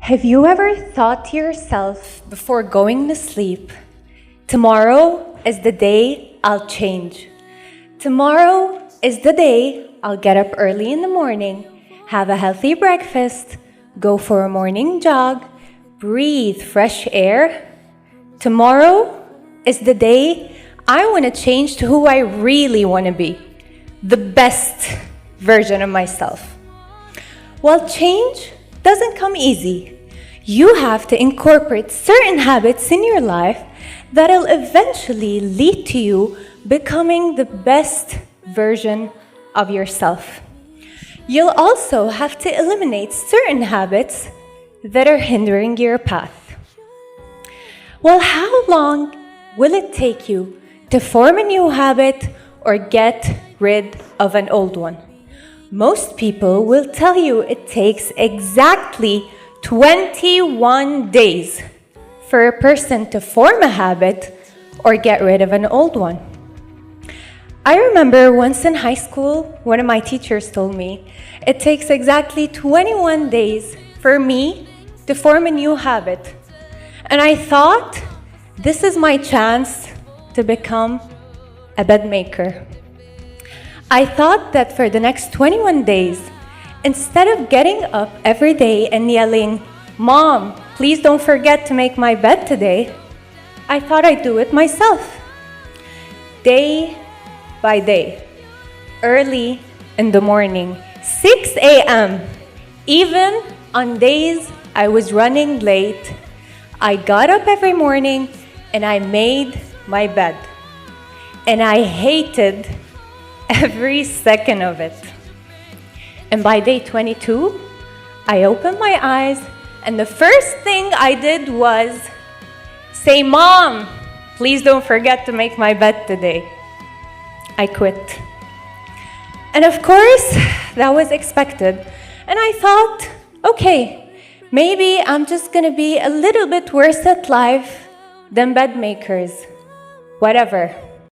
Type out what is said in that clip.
Have you ever thought to yourself before going to sleep, tomorrow is the day I'll change. Tomorrow is the day I'll get up early in the morning, have a healthy breakfast, go for a morning jog, breathe fresh air. Tomorrow is the day I want to change to who I really want to be, the best version of myself. Well, change doesn't come easy. You have to incorporate certain habits in your life that'll eventually lead to you becoming the best version of yourself. You'll also have to eliminate certain habits that are hindering your path. Well, how long will it take you to form a new habit or get rid of an old one? Most people will tell you it takes exactly 21 days for a person to form a habit or get rid of an old one. I remember once in high school, one of my teachers told me it takes exactly 21 days for me to form a new habit. And I thought, this is my chance to become a bed maker. I thought that for the next 21 days, instead of getting up every day and yelling, "Mom, please don't forget to make my bed today," I thought I'd do it myself. Day by day, early in the morning, 6 a.m., even on days I was running late, I got up every morning and I made my bed. And I hated every second of it. And by day 22, I opened my eyes and the first thing I did was say, "Mom, please don't forget to make my bed today." I quit. And of course, that was expected. And I thought, okay, maybe I'm just gonna be a little bit worse at life than bed makers. Whatever.